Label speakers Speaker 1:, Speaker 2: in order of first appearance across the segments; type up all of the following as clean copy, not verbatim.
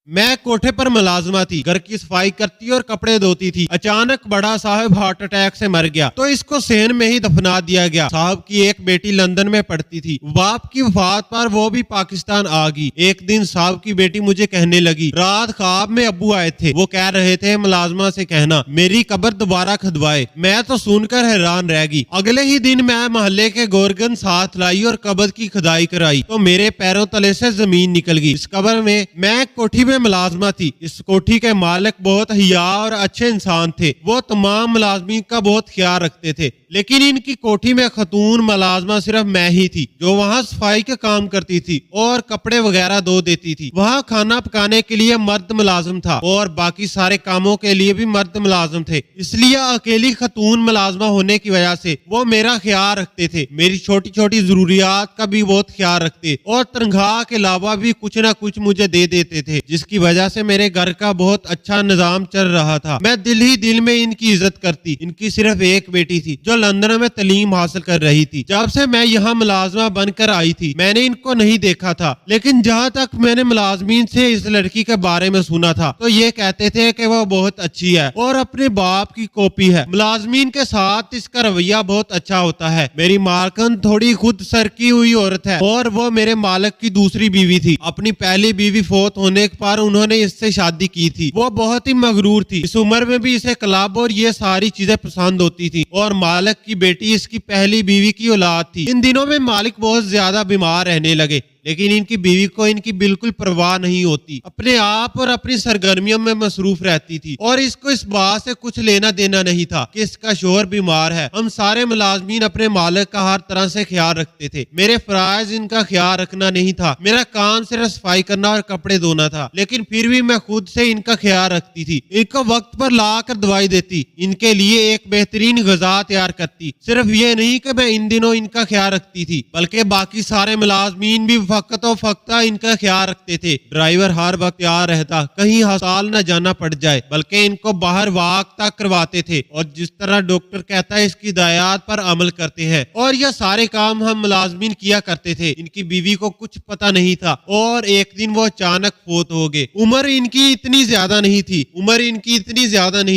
Speaker 1: मैं कोठे पर मुलाजमा थी, घर की सफाई करती और कपड़े धोती थी। अचानक बड़ा साहब हार्ट अटैक से मर गया तो इसको सेन में ही दफना दिया गया। साहब की एक बेटी लंदन में पढ़ती थी। बाप की वफात पर वो भी पाकिस्तान आ गई। एक दिन साहब की बेटी मुझे कहने लगी, रात ख्वाब में अब्बू आए थे, वो कह रहे थे मुलाजमा से कहना मेरी कब्र दोबारा खुदवाए। मैं तो सुनकर हैरान रह गई। अगले ही दिन मैं मोहल्ले के गोरगन साथ लाई और कब्र की खुदाई कराई तो मेरे पैरों तले से जमीन निकल गई। इस कब्र में मैं कोठी में मुलाजमा थी। इस कोठी के मालिक बहुत हिया और अच्छे इंसान थे। वो तमाम मुलाजमीन का बहुत ख्याल रखते थे, लेकिन इनकी कोठी में खतून मुलाजमा सिर्फ मैं ही थी जो वहाँ सफाई के काम करती थी और कपड़े वगैरह धो देती थी। वहाँ खाना पकाने के लिए मर्द मुलाजिम था और बाकी सारे कामों के लिए भी मर्द मुलाजिम थे। इसलिए अकेली खतून मुलाजमा होने की वजह से वो मेरा ख्याल रखते थे। मेरी छोटी छोटी जरूरियात का भी बहुत ख्याल रखते और तनख्वाह के अलावा भी कुछ ना कुछ मुझे दे देते थे, जिसकी वजह से मेरे घर का बहुत अच्छा निजाम चल रहा था। मैं दिल ही दिल में इनकी इज्जत करती। इनकी सिर्फ एक बेटी थी जो लंदन में तालीम हासिल कर रही थी। जब से मैं यहाँ मुलाजमा बनकर आई थी मैंने इनको नहीं देखा था, लेकिन जहाँ तक मैंने मुलाजमीन से इस लड़की के बारे में सुना था तो ये कहते थे कि वह बहुत अच्छी है और अपने बाप की कॉपी है। मुलाजमीन के साथ इसका रवैया बहुत अच्छा होता है। मेरी मालकन थोड़ी खुद सरकी हुई औरत है और वो मेरे मालिक की दूसरी बीवी थी। अपनी पहली बीवी फौत होने पर उन्होंने इससे शादी की थी। वो बहुत ही मगरूर थी। इस उम्र में भी इसे क्लब और ये सारी चीजें पसंद होती थी और मालिक की बेटी इसकी पहली बीवी की औलाद थी। इन दिनों में मालिक बहुत ज्यादा बीमार रहने लगे, लेकिन इनकी बीवी को इनकी बिल्कुल परवाह नहीं होती। अपने आप और अपनी सरगर्मियों में मसरूफ रहती थी और इसको इस बात से कुछ लेना देना नहीं था कि इसका शोहर बीमार है। हम सारे मुलाजमीन अपने मालिक का हर तरह से ख्याल रखते थे। मेरे फराइज इनका ख्याल रखना नहीं था। मेरा काम सिर्फ सफाई करना और कपड़े धोना था, लेकिन फिर भी मैं खुद से इनका ख्याल रखती थी। इनको वक्त पर ला कर दवाई देती, इनके लिए एक बेहतरीन गजा तैयार करती। सिर्फ ये नहीं कि मैं इन दिनों इनका ख्याल रखती थी, बल्कि बाकी सारे मुलाजमीन भी फकतो फकता इनका ख्याल रखते थे। ड्राइवर हर वक्त तैयार रहता, कहीं अस्पताल न जाना पड़ जाए, बल्कि इनको बाहर वाक तक करवाते थे और जिस तरह डॉक्टर कहता है इसकी हिदायत पर अमल करते हैं। और यह सारे काम हम मुलाजमीन किया करते थे। इनकी बीवी को कुछ पता नहीं था और एक दिन वो अचानक फौत हो गए। उम्र इनकी इतनी ज्यादा नहीं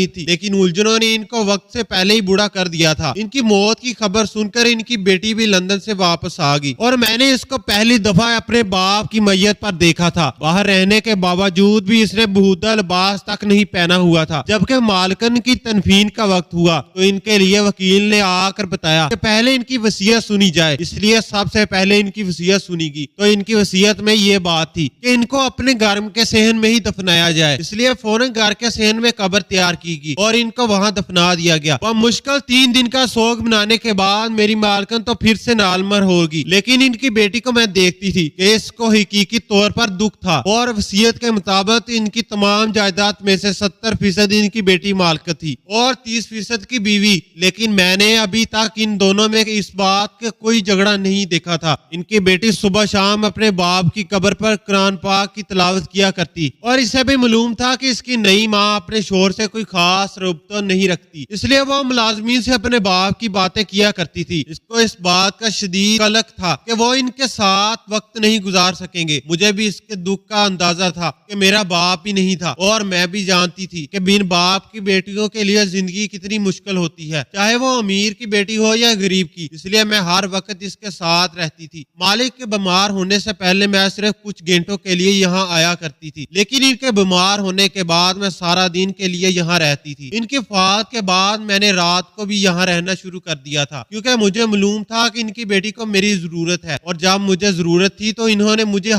Speaker 1: थी, लेकिन उलझनों ने इनको वक्त से पहले ही बूढ़ा कर दिया था। इनकी मौत की खबर सुनकर इनकी बेटी भी लंदन से वापस आ गई और मैंने इसको पहली दफा अपने बाप की मैयत पर देखा था। बाहर रहने के बावजूद भी इसने बहुदा लिबास तक नहीं पहना हुआ था। जबकि मालकन की तनफीन का वक्त हुआ तो इनके लिए वकील ने आकर बताया कि पहले इनकी वसीयत सुनी जाए। इसलिए सबसे पहले इनकी वसीयत सुनी गई तो इनकी वसीयत में ये बात थी कि इनको अपने घर के सहन में ही दफनाया जाए। इसलिए फौरन घर के सहन में कब्र तैयार की गई और इनको वहाँ दफना दिया गया। वह मुश्किल 3 दिन का सोग मनाने के बाद मेरी मालकन तो फिर से नालमर होगी, लेकिन इनकी बेटी को मैं देखती थी कि इसको हकीकी तौर पर दुख था और वसीयत के मुताबिक इनकी तमाम जायदाद में से 70% इनकी बेटी मालिक थी और 30% की बीवी। लेकिन मैंने अभी तक इन दोनों में इस बात का कोई झगड़ा नहीं देखा था। इनकी बेटी सुबह शाम अपने बाप की कब्र पर कुरान पाक की तिलावत किया करती और इसे भी मालूम था कि इसकी नई माँ अपने शोहर से कोई खास रब्ता नहीं रखती, इसलिए वो मुलाजमीन से अपने बाप की बातें किया करती थी। इसको इस बात का शदीद कलक था कि वो इनके साथ वक्त नहीं गुजार सकेंगे। मुझे भी इसके दुख का अंदाजा था कि मेरा बाप ही नहीं था और मैं भी जानती थी कि बिन बाप की बेटियों के लिए जिंदगी कितनी मुश्किल होती है, चाहे वो अमीर की बेटी हो या गरीब की। इसलिए मैं हर वक्त इसके साथ रहती थी। मालिक के बीमार होने से पहले मैं सिर्फ कुछ घंटों के लिए यहाँ आया करती थी, लेकिन इनके बीमार होने के बाद मैं सारा दिन के लिए यहाँ रहती थी। इनकी वफात के बाद मैंने रात को भी यहाँ रहना शुरू कर दिया था, क्योंकि मुझे मालूम था कि इनकी बेटी को मेरी जरूरत है और जब मुझे जरूरत थी तो उन्होंने मुझे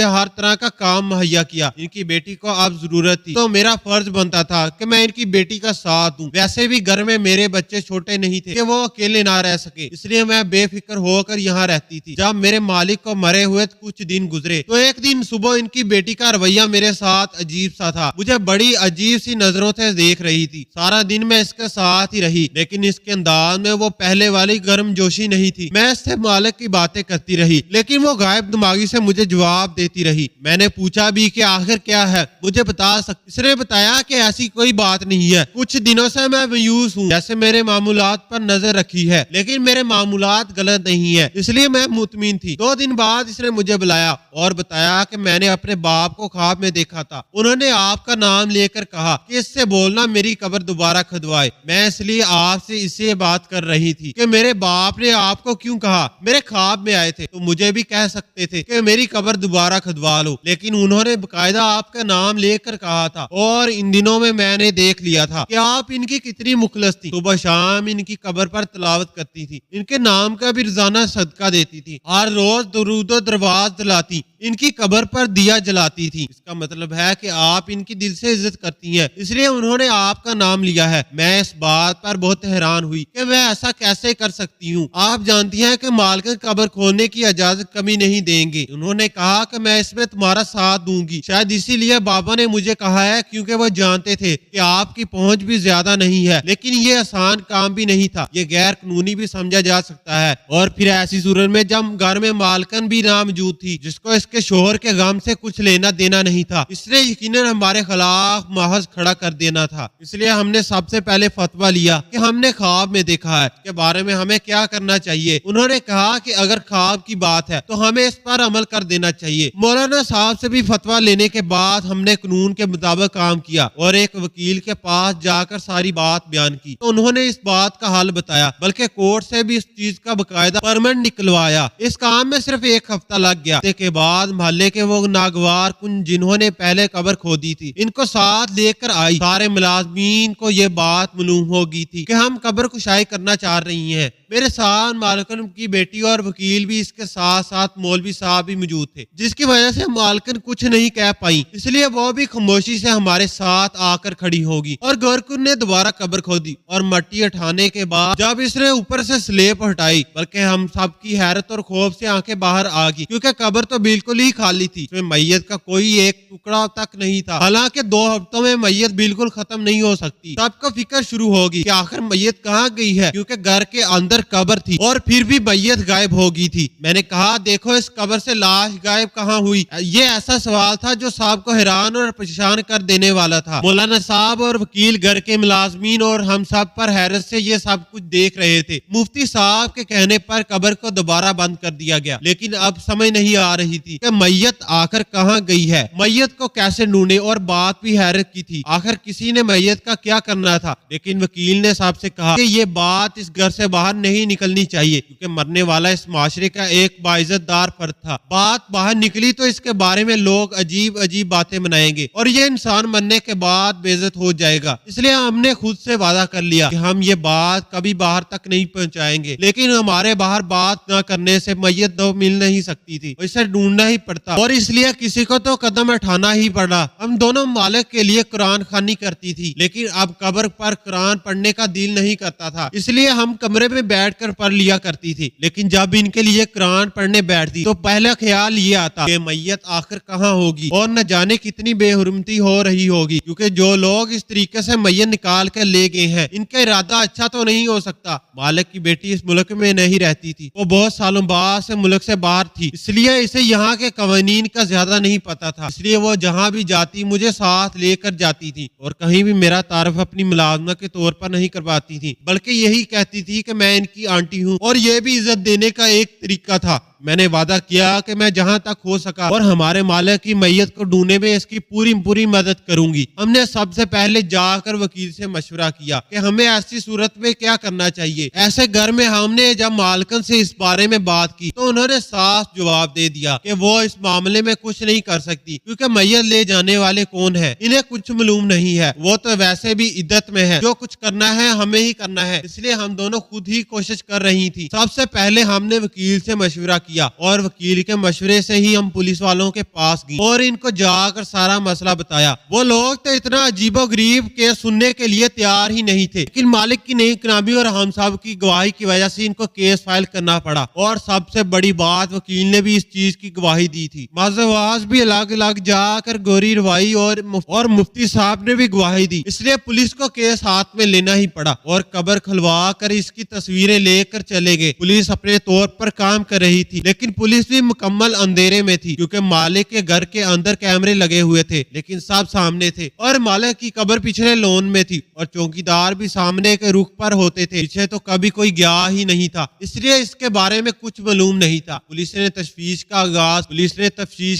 Speaker 1: हर तरह का काम मुहैया किया। इनकी बेटी को अब जरूरत थी तो मेरा फर्ज बनता था कि मैं इनकी बेटी का साथ दूं। वैसे भी घर में मेरे बच्चे छोटे नहीं थे कि वो अकेले ना रह सके, इसलिए मैं बेफिक्र होकर यहाँ रहती थी। जब मेरे मालिक को मरे हुए कुछ दिन गुजरे तो एक दिन सुबह इनकी बेटी का रवैया मेरे साथ अजीब सा था। मुझे बड़ी अजीब सी नजरों से देख रही थी। सारा दिन मैं इसके साथ ही रही, लेकिन इसके अंदाज में वो पहले वाली गर्म जोशी नहीं थी। मैं इससे मालिक की बातें करती रही, लेकिन लेकिन वो गायब दिमागी से मुझे जवाब देती रही। मैंने पूछा भी कि आखिर क्या है, मुझे बता सकती? इसने बताया कि ऐसी कोई बात नहीं है, कुछ दिनों से मैं मायूस हूँ, जैसे मेरे मामूलात पर नजर रखी है, लेकिन मेरे मामूलात गलत नहीं है, इसलिए मैं मुतमिन थी। 2 दिन बाद इसने मुझे बुलाया और बताया कि मैंने अपने बाप को ख्वाब में देखा था। उन्होंने आपका नाम लेकर कहा कि इससे बोलना मेरी कब्र दोबारा खुदवाए। मैं इसलिए आपसे इससे बात कर रही थी कि मेरे बाप ने आपको क्यों कहा? मेरे ख्वाब में आए थे तो मुझे भी कह सकते थे कि मेरी कब्र दोबारा खुदवा लो, लेकिन उन्होंने बकायदा आपका नाम लेकर कहा था और इन दिनों में मैंने देख लिया था कि आप इनकी कितनी मुखलस थी। सुबह शाम इनकी कब्र पर तिलावत करती थी, इनके नाम का भी रोजाना सदका देती थी, हर रोज दुरूद दरवाज दिलाती, इनकी कब्र पर दिया जलाती थी। इसका मतलब है कि आप इनकी दिल से इज्जत करती हैं, इसलिए उन्होंने आपका नाम लिया है। मैं इस बात पर बहुत हैरान हुई कि मैं ऐसा कैसे कर सकती हूँ। आप जानती हैं कि मालिक कब्र खोलने की इजाजत कभी नहीं देंगे। उन्होंने कहा कि मैं इसमें तुम्हारा साथ दूंगी, शायद इसीलिए बाबा ने मुझे कहा है, क्योंकि वो जानते थे कि आपकी पहुंच भी ज्यादा नहीं है, लेकिन ये आसान काम भी नहीं था, ये गैर कानूनी भी समझा जा सकता है। और फिर ऐसी सूरत में जब घर में मालकन भी ना मौजूद थी जिसको के शोहर के गम से कुछ लेना देना नहीं था, इसलिए यकीनन हमारे खिलाफ महज खड़ा कर देना था। इसलिए हमने सबसे पहले फतवा लिया कि हमने ख्वाब में देखा है, के बारे में हमें क्या करना चाहिए। उन्होंने कहा कि अगर ख्वाब की बात है तो हमें इस पर अमल कर देना चाहिए। मौलाना साहब से भी फतवा लेने के बाद हमने कानून के मुताबिक काम किया और एक वकील के पास जाकर सारी बात बयान की, तो उन्होंने इस बात का हल बताया, बल्कि कोर्ट से भी इस चीज का बकायदा परमिट निकलवाया। इस काम में सिर्फ 1 हफ्ता लग गया। के बाद मोहल्ले के वो नागवार कुन जिन्होंने पहले कब्र खोदी थी, इनको साथ लेकर आई। सारे मुलाजमीन को ये बात मालूम हो गई थी कि हम कब्र कुशाई करना चाह रही हैं। मेरे साथ मालकन की बेटी और वकील भी, इसके साथ साथ मौलवी साहब भी मौजूद थे, जिसकी वजह से मालकन कुछ नहीं कह पाई, इसलिए वो भी खामोशी से हमारे साथ आकर खड़ी होगी। और गोरकुन ने दोबारा कब्र खोदी और मट्टी उठाने के बाद जब इसने ऊपर से स्लेब हटाई, बल्कि हम सब की हैरत और खौफ से आंखें बाहर आ गई, क्योंकि कब्र तो बिल्कुल ही खाली थी, इसमें मैयत का कोई एक टुकड़ा तक नहीं था। हालांकि 2 हफ्तों में मैयत बिल्कुल खत्म नहीं हो सकती। सबको फिक्र शुरू होगी कि आखिर मैयत कहाँ गई है, क्योंकि घर के अंदर कब्र थी और फिर भी मैयत गायब हो गई थी। मैंने कहा, देखो इस कब्र से लाश गायब कहाँ हुई? ये ऐसा सवाल था जो साहब को हैरान और परेशान कर देने वाला था। मौलाना साहब और वकील, घर के मुलाजमीन और हम सब पर हैरत से ये सब कुछ देख रहे थे। मुफ्ती साहब के कहने पर कब्र को दोबारा बंद कर दिया गया, लेकिन अब समझ नहीं आ रही थी कि मैयत आखिर कहाँ गई है, मैयत को कैसे ढूंढे। और बात भी हैरत की थी, आखिर किसी ने मैयत का क्या करना था। लेकिन वकील ने साहब से कहा कि ये बात इस घर से बाहर नहीं निकलनी चाहिए, क्योंकि मरने वाला इस माशरे का एक बाइज्जतदार फर्द था। बात बाहर निकली तो इसके बारे में लोग अजीब अजीब बातें बनाएंगे और ये इंसान मरने के बाद बेइज्जत हो जाएगा। इसलिए हमने खुद से वादा कर लिया कि हम ये बात कभी बाहर तक नहीं पहुंचाएंगे। लेकिन हमारे बाहर बात न करने से मैयत तो मिल नहीं सकती थी, इसे ढूंढना ही पड़ता और इसलिए किसी को तो कदम उठाना ही पड़ा। हम दोनों मालिक के लिए कुरान खानी करती थी, लेकिन अब कब्र पर कुरान पढ़ने का दिल नहीं करता था, इसलिए हम कमरे में बैठकर पढ़ लिया करती थी। लेकिन जब इनके लिए कुरान पढ़ने बैठती तो पहला ख्याल ये आता कि मैयत आखिर कहाँ होगी और न जाने कितनी बेहुरमती हो रही होगी, क्योंकि जो लोग इस तरीके से मैयत निकाल कर ले गए हैं, इनका इरादा अच्छा तो नहीं हो सकता। मालिक की बेटी इस मुल्क में नहीं रहती थी, वो बहुत सालों बाद से मुल्क से बाहर थी, इसलिए इसे यहाँ के कवानीन का ज्यादा नहीं पता था। इसलिए वो जहाँ भी जाती मुझे साथ लेकर जाती थी और कहीं भी मेरा तारफ अपनी मुलाजमा के तौर पर नहीं करवाती थी, बल्कि यही कहती थी कि मैं इनकी आंटी हूँ। और ये भी इज्जत देने का एक तरीका था। मैंने वादा किया कि मैं जहां तक हो सका और हमारे मालिक की मैयत को ढूंढने में इसकी पूरी मदद करूंगी। हमने सबसे पहले जाकर वकील से मशवरा किया कि हमें ऐसी सूरत में क्या करना चाहिए। ऐसे घर में हमने जब मालकन से इस बारे में बात की तो उन्होंने साफ जवाब दे दिया कि वो इस मामले में कुछ नहीं कर सकती, क्योंकि मैयत ले जाने वाले कौन है इन्हें कुछ मालूम नहीं है। वो तो वैसे भी इद्दत में है, जो कुछ करना है हमें ही करना है। इसलिए हम दोनों खुद ही कोशिश कर रही थी। सबसे पहले हमने वकील से मशवरा किया और वकील के मशवरे से ही हम पुलिस वालों के पास गए और इनको जाकर सारा मसला बताया। वो लोग तो इतना अजीबो गरीब के सुनने के लिए तैयार ही नहीं थे, लेकिन मालिक की नहीं नामी और हम सब की गवाही की वजह से इनको केस फाइल करना पड़ा। और सबसे बड़ी बात, वकील ने भी इस चीज की गवाही दी थी। मज़हवाज भी अलग अलग जाकर गोरी रवाई और मुफ्ती साहब ने भी गवाही दी, इसलिए पुलिस को केस हाथ में लेना ही पड़ा और कब्र खुलवा कर इसकी तस्वीरें लेकर चले गए। पुलिस अपने तौर पर काम कर रही थी थी, लेकिन पुलिस भी मुकम्मल अंधेरे में थी क्योंकि मालिक के घर के अंदर कैमरे लगे हुए थे, लेकिन सब सामने थे और मालिक की कब्र पिछले लॉन में थी और चौकीदार भी सामने के रुख पर होते थे। पीछे तो कभी कोई गया ही नहीं था, इसलिए इसके बारे में कुछ मालूम नहीं था। पुलिस ने तफ्तीश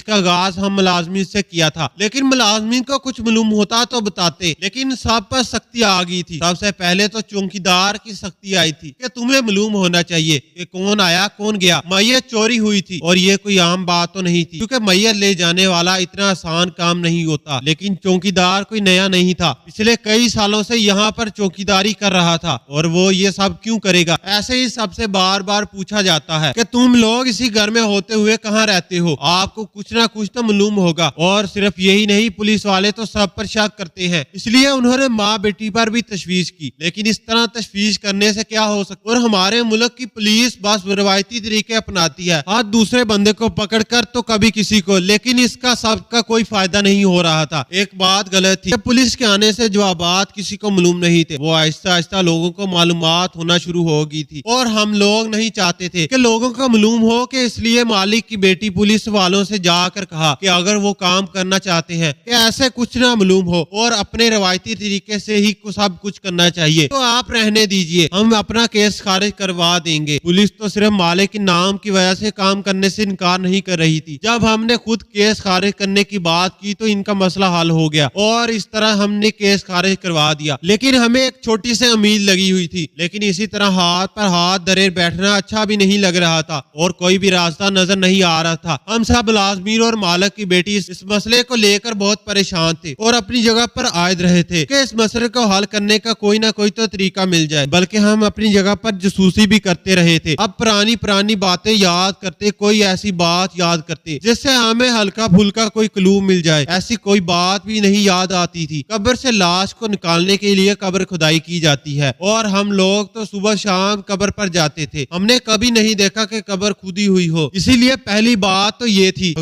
Speaker 1: का आगाज हम मुलाजमीन से किया था, लेकिन मुलाजमीन को कुछ मालूम होता तो बताते, लेकिन सब पर सख्ती आ गई थी। सबसे पहले तो चौकीदार की सख्ती आई थी कि तुम्हें मालूम होना चाहिए कि कौन आया कौन गया। मैयत चोरी हुई थी और ये कोई आम बात तो नहीं थी क्योंकि मैयत ले जाने वाला इतना आसान काम नहीं होता, लेकिन चौकीदार कोई नया नहीं था, पिछले कई सालों से यहाँ पर चौकीदारी कर रहा था और वो ये सब क्यों करेगा। ऐसे ही सबसे बार बार पूछा जाता है कि तुम लोग इसी घर में होते हुए कहाँ रहते हो, आपको कुछ ना कुछ तो मालूम होगा। और सिर्फ यही नहीं, पुलिस वाले तो सब पर शक करते हैं, इसलिए उन्होंने माँ बेटी पर भी तशवीश की, लेकिन इस तरह तशवीश करने से क्या हो सकता। और हमारे मुल्क की पुलिस बस रवायती तरीके अपनाती है, हाथ दूसरे बंदे को पकड़कर तो कभी किसी को, लेकिन इसका सबका कोई फायदा नहीं हो रहा था। एक बात गलत थी, पुलिस के आने से जवाबात किसी को मालूम नहीं थे, वो आहिस्ता आहिस्ता लोगों को मालूमात होना शुरू हो गई थी और हम लोग नहीं चाहते थे कि लोगों को मालूम हो कि इसलिए मालिक की बेटी पुलिस वालों से जाकर कहा कि अगर वो काम करना चाहते हैं कि ऐसे कुछ ना मालूम हो और अपने रवायती तरीके से ही सब कुछ करना चाहिए तो आप रहने दीजिए, हम अपना केस खारिज करवा देंगे। पुलिस तो सिर्फ मालिक के नाम की वजह से काम करने से इनकार नहीं कर रही थी। जब हमने खुद केस खारिज करने की बात की तो इनका मसला हल हो गया और इस तरह हमने केस खारिज करवा दिया। लेकिन हमें एक छोटी सी उम्मीद लगी हुई थी, लेकिन इसी तरह हाथ पर हाथ धरे बैठना अच्छा भी नहीं लग रहा था और कोई भी रास्ता नजर नहीं आ रहा था। हम सब मुलाजमीन और मालिक की बेटी इस मसले को लेकर बहुत परेशान थे और अपनी जगह पर आयद रहे थे कि इस मसले को हल करने का कोई ना कोई तो तरीका मिल जाए, बल्कि हम अपनी जगह पर जासूसी भी करते रहे थे। अब पुरानी बातें याद करते, कोई ऐसी बात याद करते जिससे हमें हल्का फुल्का कोई क्लू मिल जाए। ऐसी कोई बात भी नहीं याद आती थी। कब्र से लाश को निकालने के लिए कब्र खुदाई की जाती है और हम लोग तो सुबह शाम कब्र पर जाते थे। हमने कभी नहीं देखा कि कब्र खुदी हुई हो, इसीलिए पहली बात तो ये थी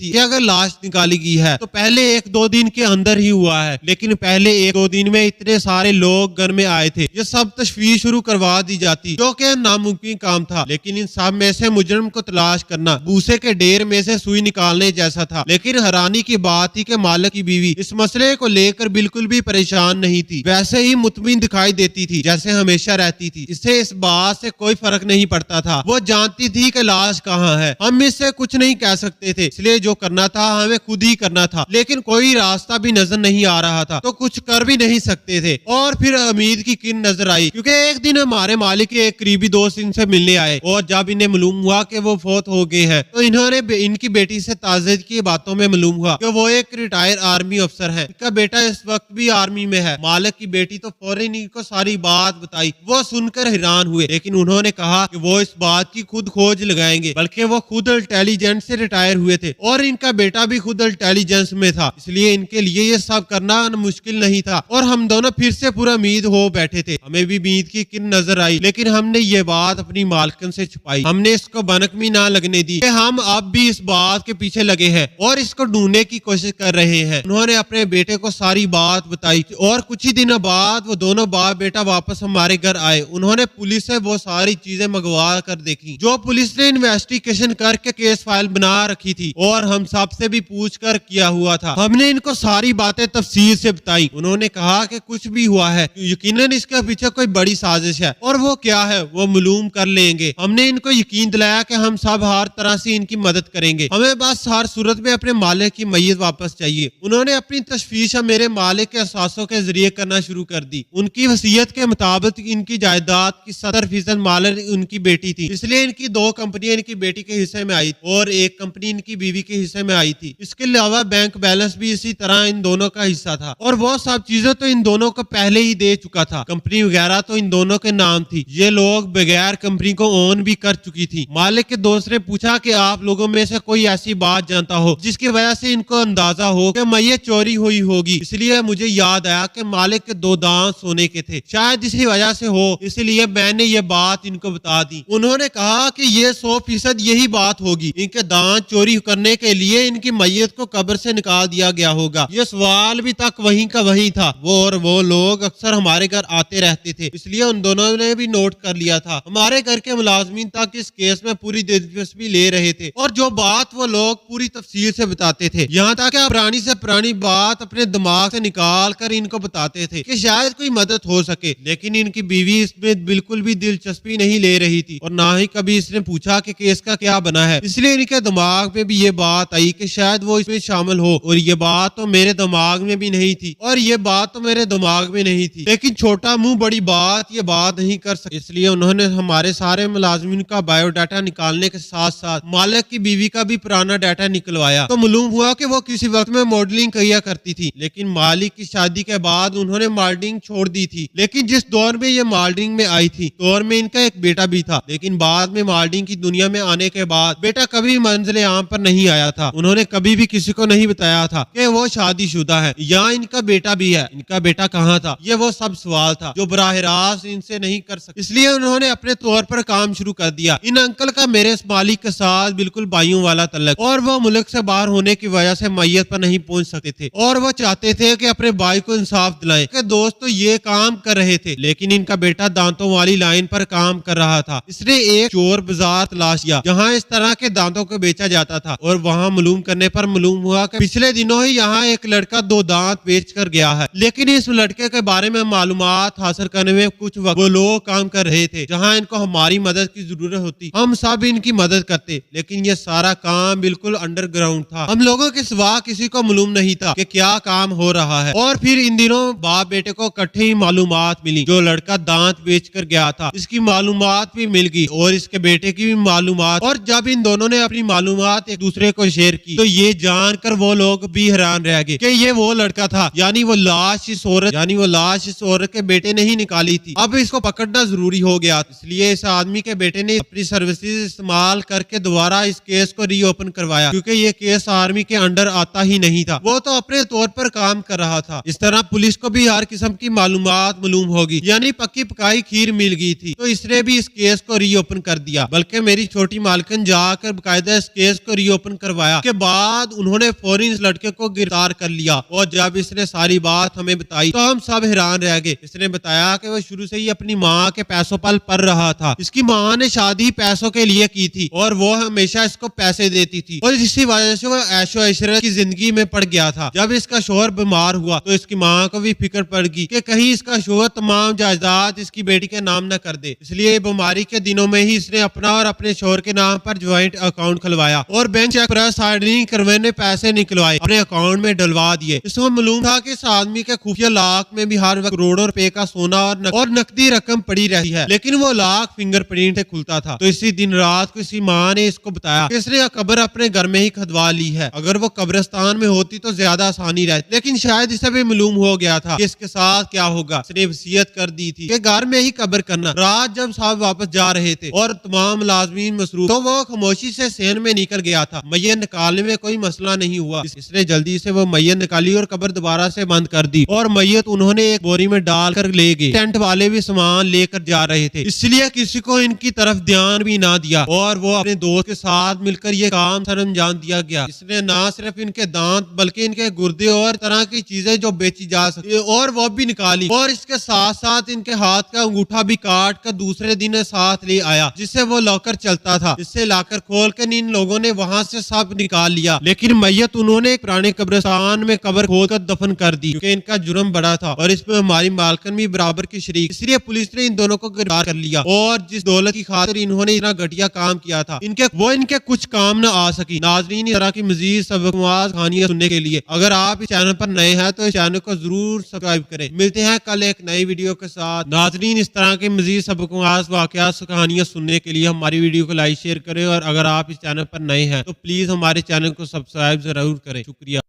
Speaker 1: कि अगर लाश निकाली गई है तो पहले 1-2 दिन के अंदर ही हुआ है, लेकिन पहले 1-2 दिन में इतने सारे लोग घर में आए थे, ये सब तशवीश शुरू करवा दी जाती जो कि नामुमकिन काम था। लेकिन इन सब में से मुजरिम को तलाश करना भूसे के ढेर में से सुई निकालने जैसा था। लेकिन हैरानी की बात थी कि मालिक की बीवी इस मसले को लेकर बिल्कुल भी परेशान नहीं थी, वैसे ही मुतमिन दिखाई देती थी जैसे हमेशा रहती थी। इससे इस बात से कोई फर्क नहीं पड़ता था, वो जानती थी कि लाश कहाँ है। हम इससे कुछ नहीं कह सकते थे, इसलिए जो करना था हमें खुद ही करना था, लेकिन कोई रास्ता भी नजर नहीं आ रहा था तो कुछ कर भी नहीं सकते थे। और फिर उम्मीद की किरण नजर आई क्योंकि एक दिन हमारे मालिक के एक करीबी दोस्त इनसे मिलने आए और जब इन्हें मालूम हुआ कि वो फौत हो गए हैं तो इन्होंने इनकी बेटी से ताज़ियत की बातों में मालूम हुआ कि वो एक रिटायर आर्मी अफसर है, इनका बेटा इस वक्त भी आर्मी में है। मालिक की बेटी तो फौरन इनको सारी बात बताई। वो सुनकर हैरान हुए, लेकिन उन्होंने कहा कि वो इस बात की खुद खोज लगाएंगे, बल्कि वो खुद इंटेलिजेंस से रिटायर हुए थे और इनका बेटा भी खुद इंटेलिजेंस में था, इसलिए इनके लिए ये सब करना मुश्किल नहीं था। और हम दोनों फिर से पूरा उम्मीद हो बैठे थे। हमें भी उम्मीद की किरण नजर आई, लेकिन हमने ये बात अपनी मालकिन से छुपाई। हमने इसको भनक भी ना लगने दी कि हम अब भी इस बात के पीछे लगे हैं और इसको ढूंढने की कोशिश कर रहे हैं। उन्होंने अपने बेटे को सारी बात बताई और कुछ ही दिनों बाद वो दोनों बाप बेटा वापस हमारे घर आए। उन्होंने पुलिस से वो सारी चीजें मंगवा कर देखी जो पुलिस ने इन्वेस्टिगेशन करके केस फाइल बना रखी थी और हम सबसे भी पूछ कर किया हुआ था। हमने इनको सारी बातें तफसील से बताई। उन्होंने कहा कि कुछ भी हुआ है यकीनन इसके पीछे कोई बड़ी साजिश है और वो क्या है वो मालूम कर लेंगे। हमने इनको यकीन दिलाया कि हम सब हर तरह से इनकी मदद करेंगे, हमें बस हर सूरत में अपने मालिक की मैयत वापस चाहिए। उन्होंने अपनी तशवीश मेरे मालिक के एहसासों के जरिए करना शुरू कर दी। उनकी वसीयत के मुताबिक इनकी जायदाद की 70% मालिक उनकी बेटी थी, इसलिए इनकी 2 कंपनियां इनकी बेटी के हिस्से में आई और 1 कंपनी इनकी बीवी के हिस्से में आई थी। इसके अलावा बैंक बैलेंस भी इसी तरह इन दोनों का हिस्सा था और वो सब चीजें तो इन दोनों को पहले ही दे चुका था। कंपनी वगैरह तो इन दोनों के नाम थी, ये लोग बगैर कंपनी को ओन भी कर चुकी थी। मालिक के दोस्त ने पूछा कि आप लोगों में से कोई ऐसी बात जानता हो जिसकी वजह से इनको अंदाजा हो कि मैयत चोरी हुई होगी। इसलिए मुझे याद आया कि मालिक के 2 दांत सोने के थे, शायद इसी वजह से हो, इसलिए मैंने ये बात इनको बता दी। उन्होंने कहा कि ये 100% यही बात होगी, इनके दांत चोरी करने के लिए इनकी मैयत को कब्र से निकाल दिया गया होगा। ये सवाल भी तक वहीं का वहीं था। वो लोग अक्सर हमारे घर आते रहते थे, इसलिए उन दोनों ने भी नोट कर लिया था। हमारे घर के मुलाजमीन मुलाजमीन तक इस केस में पूरी दिलचस्पी ले रहे थे और जो बात वो लोग पूरी तफसील से बताते थे, यहाँ तक कि पुरानी से पुरानी बात अपने दिमाग से निकाल कर इनको बताते थे कि शायद कोई मदद हो सके। लेकिन इनकी बीवी इसमें बिल्कुल भी दिलचस्पी नहीं ले रही थी और ना ही कभी इसने पूछा कि केस का क्या बना है। इसलिए इनके दिमाग में भी ये बात आई कि शायद वो इसमें शामिल हो, और ये बात तो मेरे दिमाग में भी नहीं थी और ये बात तो मेरे दिमाग में नहीं थी। लेकिन छोटा मुंह बड़ी बात ये बात नहीं कर सकती, इसलिए उन्होंने हमारे सारे मुलाजमीन का बायोडाटा निकालने के साथ साथ मालिक की बीवी का भी पुराना डाटा निकलवाया। तो मालूम हुआ कि वो किसी वक्त में मॉडलिंग किया करती थी, लेकिन मालिक की शादी के बाद उन्होंने मॉडलिंग छोड़ दी थी। लेकिन जिस दौर में ये मॉडलिंग में आई थी दौर में इनका एक बेटा भी था, लेकिन बाद में मॉडलिंग की दुनिया में आने के बाद बेटा कभी मंजिल आम पर नहीं आया था। उन्होंने कभी भी किसी को नहीं बताया था कि वो शादीशुदा है या इनका बेटा भी है। इनका बेटा कहाँ था, ये वो सब सवाल था जो बराह रास्त इनसे नहीं कर सकते। इसलिए उन्होंने अपने तौर पर काम शुरू कर दिया। इन अंकल का मेरे इस मालिक के साथ बिल्कुल भाइयों वाला तल्लक, और वो मुल्क से बाहर होने की वजह से मैयत पर नहीं पहुंच सकते थे और वो चाहते थे कि अपने भाई को इंसाफ दिलाएं कि दोस्त तो ये काम कर रहे थे, लेकिन इनका बेटा दांतों वाली लाइन पर काम कर रहा था। इसने एक चोर बाजार तलाश किया जहाँ इस तरह के दांतों को बेचा जाता था और वहाँ मालूम करने पर मालूम हुआ कि पिछले दिनों ही यहाँ एक लड़का 2 दांत बेच कर गया है। लेकिन इस लड़के के बारे में मालूमात हासिल करने में कुछ वक्त वो लोग काम कर रहे थे जहाँ इनको हमारी मदद की जरूरत होती। हम सब इनकी मदद करते, लेकिन ये सारा काम बिल्कुल अंडरग्राउंड था। हम लोगों के सिवा किसी को मालूम नहीं था कि क्या काम हो रहा है। और फिर इन दिनों बाप बेटे को इकट्ठे ही मालूमात मिली। जो लड़का दांत बेच कर गया था इसकी मालूमात भी मिल गई और इसके बेटे की भी मालूमात, और जब इन दोनों ने अपनी मालूमात एक दूसरे को शेयर की तो ये जानकर वो लोग भी हैरान रह गए कि ये वो लड़का था, यानी वो लाश इस औरत के बेटे ने ही निकाली थी। अब इसको पकड़ना जरूरी हो गया, इसलिए इस आदमी के बेटे ने अपनी सर्विसेज इस्तेमाल करके दोबारा इस केस को रीओपन करवाया, क्योंकि ये केस आर्मी के अंडर आता ही नहीं था। वो तो अपने तौर पर काम कर रहा था। इस तरह पुलिस को भी हर किस्म की मालूमात मालूम होगी, यानी पक्की पकाई खीर मिल गई थी। तो इसने भी इस केस को रीओपन कर दिया, बल्कि मेरी छोटी मालकिन जाकर बकायदा इस केस को रीओपन करवाया। के बाद उन्होंने फौरन इस लड़के को गिरफ्तार कर लिया और जब इसने सारी बात हमें बताई तो हम सब हैरान रह गए। इसने बताया कि वो शुरू से ही अपनी माँ के पैसों पर पल रहा था। इसकी माँ ने शादी पैसों के लिए की थी और वो हमेशा इसको पैसे देती थी और इसी वजह से वो ऐशो इशरत की जिंदगी में पड़ गया था। जब इसका शोहर बीमार हुआ तो इसकी माँ को भी फिक्र पड़ गई कि कहीं इसका शोहर तमाम जायदाद इसकी बेटी के नाम न कर दे। इसलिए बीमारी के दिनों में ही इसने अपना और अपने शोहर के नाम पर ज्वाइंट अकाउंट खुलवाया और बैंक चेक पर साइनिंग करवाने पैसे निकलवाए अपने अकाउंट में डलवा दिए। इसमें मालूम था कि इस आदमी के खुफिया लाख में भी हर वक्त करोड़ों रुपए का सोना और नकदी रकम पड़ी रहती है, लेकिन वो लाख फिंगरप्रिंट से खुलता था। तो इसी दिन रात को इसी माँ ने इसको बताया कि इसने कब्र अपने घर में ही खदवा ली है। अगर वो कब्रिस्तान में होती तो ज्यादा आसानी रहती, लेकिन शायद इसे भी मालूम हो गया था कि इसके साथ क्या होगा। इसने वसीयत कर दी थी कि घर में ही कब्र करना। रात जब साहब वापस जा रहे थे और तमाम मुलाजमीन मसरूफ, तो वो खामोशी से सेन में निकल गया था। मैयत निकालने में कोई मसला नहीं हुआ। इसने जल्दी से वो मैयत निकाली और कब्र दोबारा से बंद कर दी और मैयत उन्होंने एक बोरी में डालकर ले गए। टेंट वाले भी सामान लेकर जा रहे थे, इसलिए किसी को इनकी तरफ ध्यान भी ना दिया और वो अपने दोस्त के साथ मिलकर ये काम सरंजाम दिया गया। इसने ना सिर्फ इनके दांत बल्कि इनके गुर्दे और तरह की चीजें जो बेची जा सकती और वो भी निकाली, और इसके साथ साथ इनके हाथ का अंगूठा भी काट कर दूसरे दिन साथ ले आया जिससे वो लॉकर चलता था। इससे लॉकर खोल कर इन लोगों ने वहां से सब निकाल लिया, लेकिन मैयत उन्होंने एक पुराने कब्रिस्तान में कब्र खोदकर दफन कर दी क्योंकि इनका जुर्म बड़ा था और इसमें हमारी मालकन भी बराबर की शरीक। इसलिए पुलिस ने इन दोनों को गिरफ्तार कर लिया और जिस दौलत की खातिर इन्होंने इतना घटिया काम किया था इनके कुछ काम न आ सकी। नाजरीन, इस तरह की मजीद सबकमाज कहानियां सुनने के लिए अगर आप इस चैनल पर नए हैं तो इस चैनल को जरूर सब्सक्राइब करें। मिलते हैं कल एक नई वीडियो के साथ। नाजरीन, इस तरह के मजीद सबकमाज वाकयात कहानियां सुनने के लिए हमारी वीडियो को लाइक शेयर करें और अगर आप इस चैनल पर नए हैं तो प्लीज हमारे चैनल को सब्सक्राइब जरूर करें। शुक्रिया।